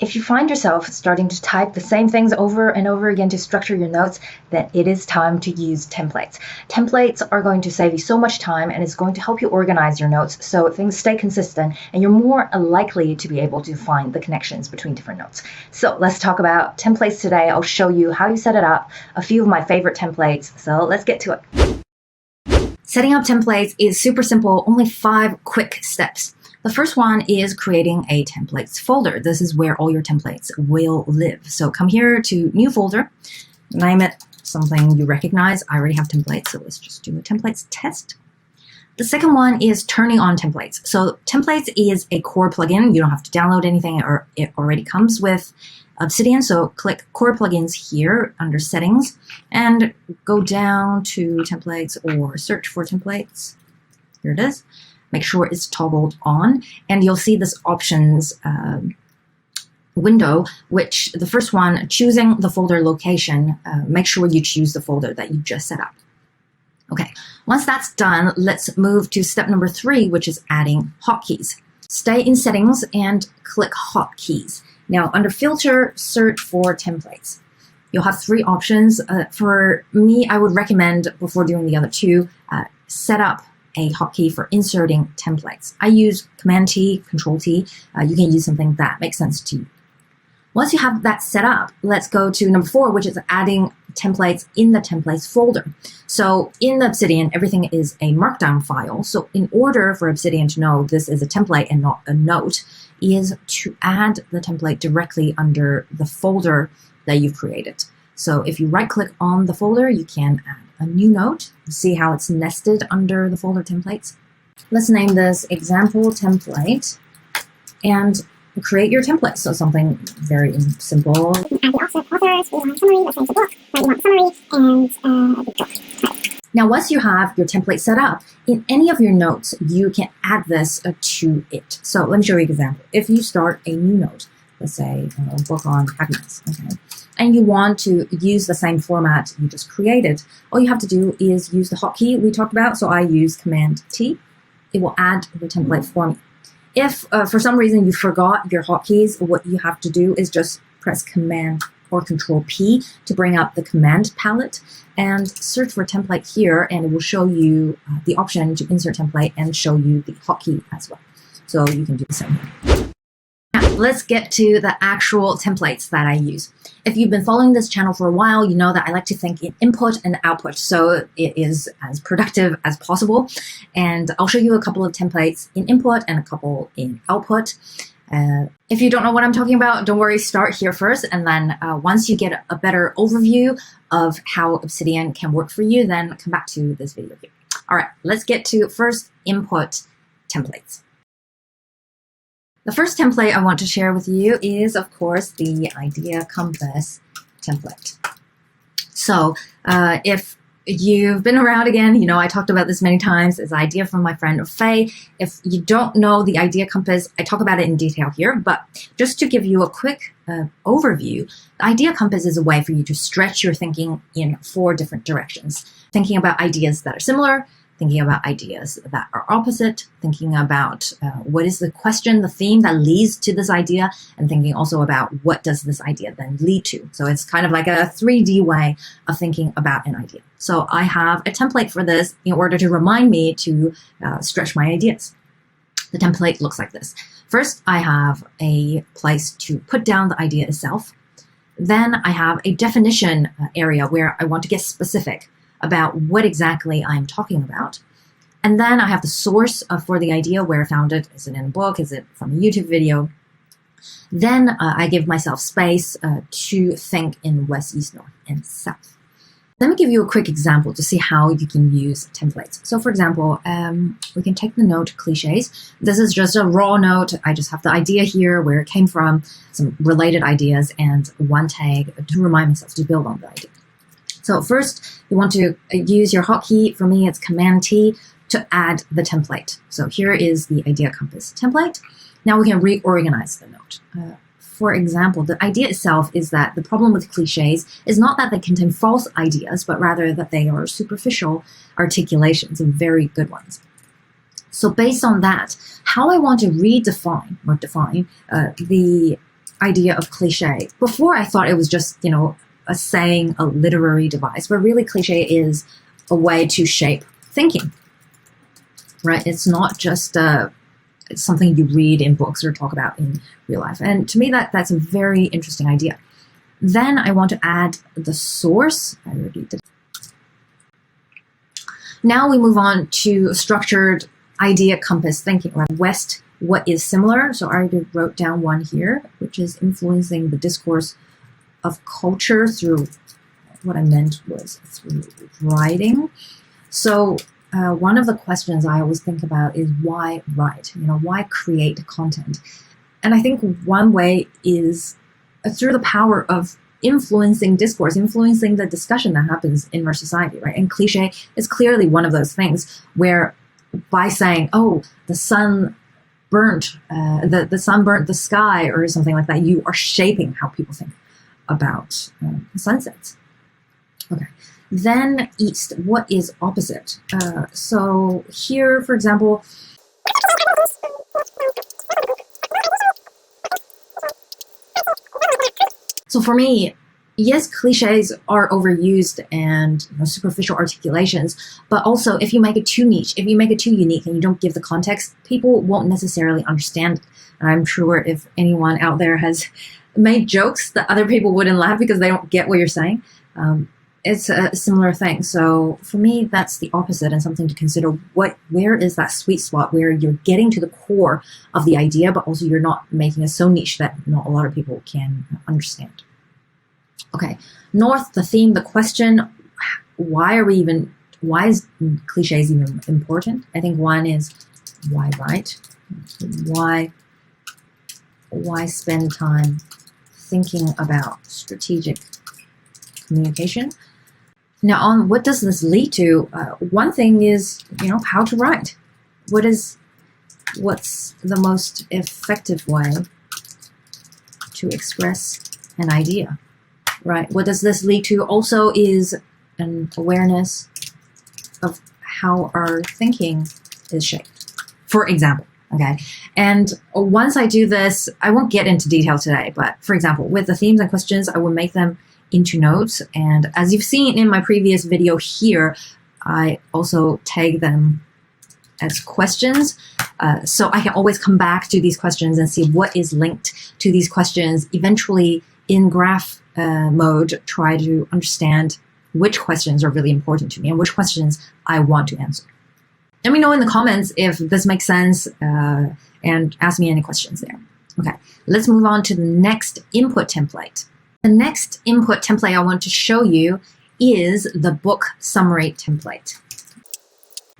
If you find yourself starting to type the same things over and over again to structure your notes, then it is time to use templates. Templates are going to save you so much time and it's going to help you organize your notes so things stay consistent and you're more likely to be able to find the connections between different notes. So let's talk about templates today. I'll show you how you set it up, a few of my favorite templates. So let's get to it. Setting up templates is super simple, only 5 quick steps. The first one is creating a templates folder. This is where all your templates will live. So come here to new folder, name it something you recognize. I already have templates, so let's just do a templates test. The second one is turning on templates. So templates is a core plugin. You don't have to download anything, or it already comes with Obsidian. So click core plugins here under settings and go down to templates or search for templates. Here it is. Make sure it's toggled on, and you'll see this options window, which the first one, choosing the folder location, make sure you choose the folder that you just set up. Okay, once that's done, let's move to step number 3, which is adding hotkeys. Stay in settings and click hotkeys. Now under filter, search for templates. You'll have 3 options. For me, I would recommend, before doing the other 2, set up a hotkey for inserting templates. I use Command-T, Control-T. You can use something that makes sense to you. Once you have that set up, let's go to number 4, which is adding templates in the templates folder. So in Obsidian, everything is a markdown file. So in order for Obsidian to know this is a template and not a note, is to add the template directly under the folder that you've created. So if you right-click on the folder, you can add a new note. See how it's nested under the folder templates. Let's name this example template and create your template. So something very simple. Now, once you have your template set up, in any of your notes, you can add this to it. So let me show you an example. If you start a new note, let's say a book on happiness, okay, and you want to use the same format you just created, all you have to do is use the hotkey we talked about. So I use Command-T. It will add the template for me. If for some reason you forgot your hotkeys, what you have to do is just press Command or Control-P to bring up the command palette and search for template here, and it will show you the option to insert template and show you the hotkey as well. So you can do the same here. Now, let's get to the actual templates that I use. If you've been following this channel for a while, you know that I like to think in input and output, so it is as productive as possible. And I'll show you a couple of templates in input and a couple in output. If you don't know what I'm talking about, don't worry, start here first. And then once you get a better overview of how Obsidian can work for you, then come back to this video here. All right, let's get to first input templates. The first template I want to share with you is, of course, the Idea Compass template. So if you've been around again, you know I talked about this many times. It's an idea from my friend Faye. If you don't know the Idea Compass, I talk about it in detail here, but just to give you a quick overview, the Idea Compass is a way for you to stretch your thinking in 4 different directions. Thinking about ideas that are similar, thinking about ideas that are opposite, thinking about what is the question, the theme that leads to this idea, and thinking also about what does this idea then lead to. So it's kind of like a 3D way of thinking about an idea. So I have a template for this in order to remind me to stretch my ideas. The template looks like this. First, I have a place to put down the idea itself. Then I have a definition area where I want to get specific about what exactly I'm talking about. And then I have the source for the idea, where I found it. Is it in a book? Is it from a YouTube video? Then I give myself space to think in west, east, north, and south. Let me give you a quick example to see how you can use templates. So for example, we can take the note cliches. This is just a raw note. I just have the idea here, where it came from, some related ideas, and one tag to remind myself to build on the idea. So first, you want to use your hotkey. For me, it's Command-T to add the template. So here is the Idea Compass template. Now we can reorganize the note. For example, the idea itself is that the problem with cliches is not that they contain false ideas, but rather that they are superficial articulations of very good ones. So based on that, how I want to redefine or define the idea of cliche. Before I thought it was just, a saying, a literary device, but really cliche is a way to shape thinking, right? It's not just it's something you read in books or talk about in real life. And to me, that's a very interesting idea. Then I want to add the source. I already did. Now we move on to structured idea compass thinking, right? West, what is similar? So I already wrote down one here, which is influencing the discourse of culture through, what I meant was through writing. So one of the questions I always think about is why write? Why create content? And I think one way is through the power of influencing discourse, influencing the discussion that happens in our society, right? And cliche is clearly one of those things where by saying, oh, the sun burnt, the sun burnt the sky or something like that, you are shaping how people think about sunsets. Okay. Then east, what is opposite? So here, for example, so for me, yes, cliches are overused and superficial articulations, but also if you make it too niche, if you make it too unique and you don't give the context, people won't necessarily understand it. And I'm sure if anyone out there has made jokes that other people wouldn't laugh because they don't get what you're saying, it's a similar thing. So for me, that's the opposite and something to consider. Where is that sweet spot where you're getting to the core of the idea, but also you're not making it so niche that not a lot of people can understand. Okay, north, the theme, the question, why is cliches even important? I think one is why write? Why spend time thinking about strategic communication? Now, on what does this lead to? One thing is, how to write. What's the most effective way to express an idea, right? What does this lead to also is an awareness of how our thinking is shaped, for example. Okay. And once I do this, I won't get into detail today, but for example, with the themes and questions, I will make them into notes. And as you've seen in my previous video here, I also tag them as questions. So I can always come back to these questions and see what is linked to these questions. Eventually in graph mode, try to understand which questions are really important to me and which questions I want to answer. Let me know in the comments if this makes sense and ask me any questions there. Okay, let's move on to the next input template. The next input template I want to show you is the book summary template.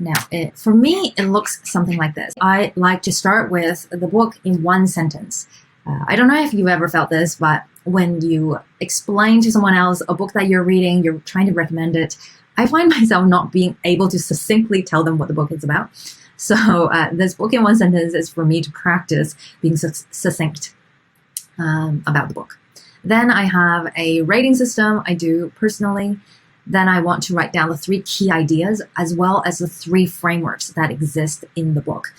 Now, for me, it looks something like this. I like to start with the book in one sentence. I don't know if you've ever felt this, but when you explain to someone else a book that you're reading, you're trying to recommend it, I find myself not being able to succinctly tell them what the book is about. So this book in one sentence is for me to practice being succinct about the book. Then I have a rating system I do personally. Then I want to write down the 3 key ideas as well as the 3 frameworks that exist in the book.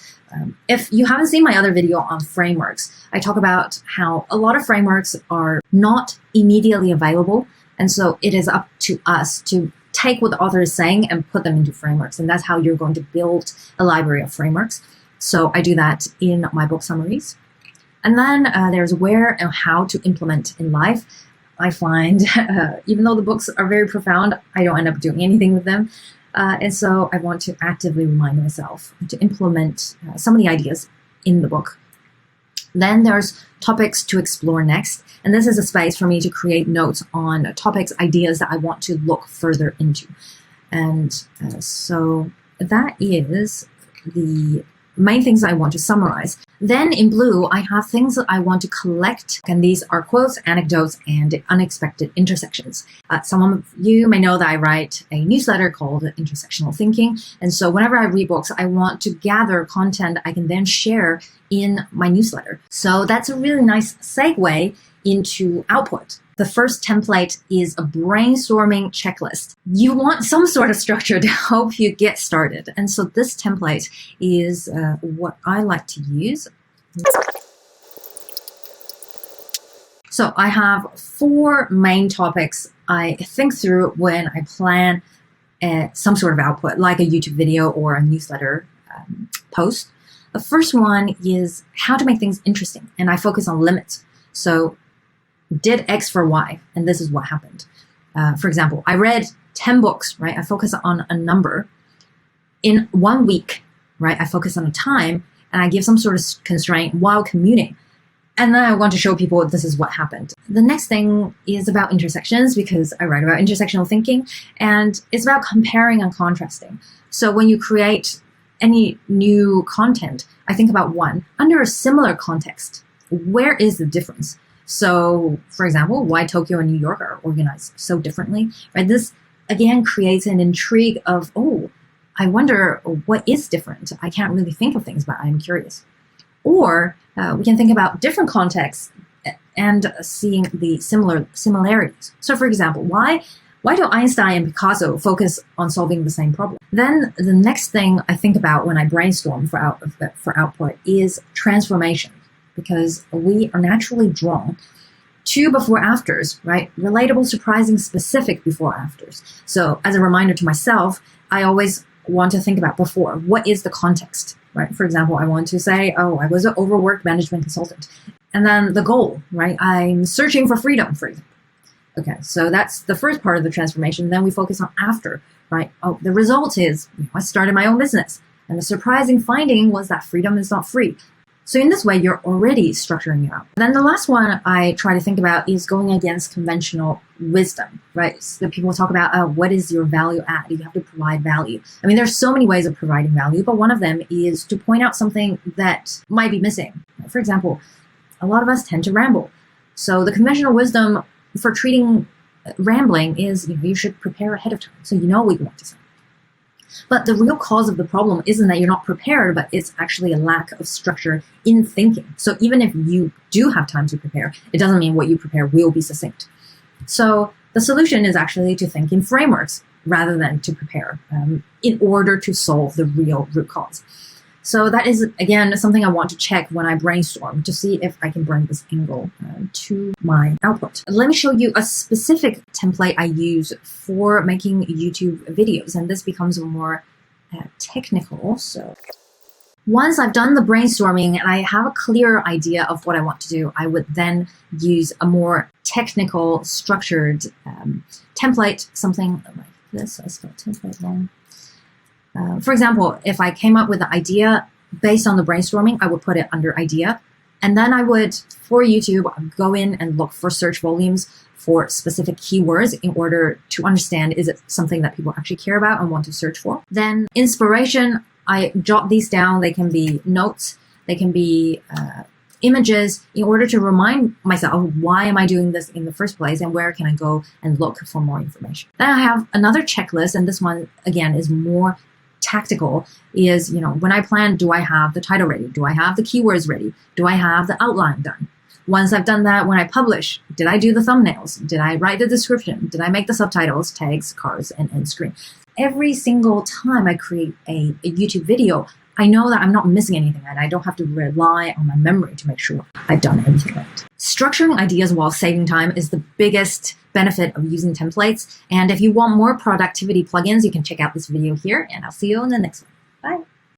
If you haven't seen my other video on frameworks, I talk about how a lot of frameworks are not immediately available. And so it is up to us to take what the author is saying and put them into frameworks. And that's how you're going to build a library of frameworks. So I do that in my book summaries. And then there's where and how to implement in life. I find, even though the books are very profound, I don't end up doing anything with them. And so I want to actively remind myself to implement some of the ideas in the book. Then there's topics to explore next. And this is a space for me to create notes on topics, ideas that I want to look further into. And so that is the main things I want to summarize. Then in blue, I have things that I want to collect. And these are quotes, anecdotes, and unexpected intersections. Some of you may know that I write a newsletter called Intersectional Thinking. And so whenever I read books, I want to gather content I can then share in my newsletter. So that's a really nice segue into output. The first template is a brainstorming checklist. You want some sort of structure to help you get started. And so this template is what I like to use. So I have 4 main topics I think through when I plan some sort of output, like a YouTube video or a newsletter post. The first one is how to make things interesting, and I focus on limits. So did X for Y, and this is what happened. For example, I read 10 books, right? I focus on a number. In 1 week, right, I focus on a time, and I give some sort of constraint while commuting. And then I want to show people this is what happened. The next thing is about intersections, because I write about intersectional thinking, and it's about comparing and contrasting. So when you create any new content, I think about one, under a similar context, where is the difference? So, for example, why Tokyo and New York are organized so differently, right? This, again, creates an intrigue of, oh, I wonder what is different. I can't really think of things, but I'm curious. Or we can think about different contexts and seeing the similarities. So, for example, why do Einstein and Picasso focus on solving the same problem? Then the next thing I think about when I brainstorm for output is transformation, because we are naturally drawn to before-afters, right? Relatable, surprising, specific before-afters. So as a reminder to myself, I always want to think about before. What is the context, right? For example, I want to say, oh, I was an overworked management consultant. And then the goal, right? I'm searching for freedom, for example. Okay, so that's the first part of the transformation. Then we focus on after, right? Oh, the result is I started my own business. And the surprising finding was that freedom is not free. So in this way, you're already structuring it out. Then the last one I try to think about is going against conventional wisdom, right? So people talk about what is your value add? You have to provide value. I mean, there's so many ways of providing value, but one of them is to point out something that might be missing. For example, a lot of us tend to ramble. So the conventional wisdom for treating rambling is, you should prepare ahead of time so you know what you want to say. But the real cause of the problem isn't that you're not prepared, but it's actually a lack of structure in thinking. So even if you do have time to prepare, it doesn't mean what you prepare will be succinct. So the solution is actually to think in frameworks rather than to prepare in order to solve the real root cause. So that is, again, something I want to check when I brainstorm to see if I can bring this angle to my output. Let me show you a specific template I use for making YouTube videos, and this becomes more technical. So once I've done the brainstorming and I have a clear idea of what I want to do, I would then use a more technical, structured template, something like this. I spelled template wrong. For example, if I came up with an idea based on the brainstorming, I would put it under idea. And then I would, for YouTube, go in and look for search volumes for specific keywords in order to understand, is it something that people actually care about and want to search for? Then inspiration, I jot these down. They can be notes, they can be images, in order to remind myself, why am I doing this in the first place and where can I go and look for more information? Then I have another checklist, and this one, again, is more tactical, is, when I plan, do I have the title ready? Do I have the keywords ready? Do I have the outline done? Once I've done that, when I publish, did I do the thumbnails? Did I write the description? Did I make the subtitles, tags, cards, and end screen? Every single time I create a YouTube video, I know that I'm not missing anything, and I don't have to rely on my memory to make sure I've done everything right. Structuring ideas while saving time is the biggest benefit of using templates. And if you want more productivity plugins, you can check out this video here, and I'll see you in the next one. Bye.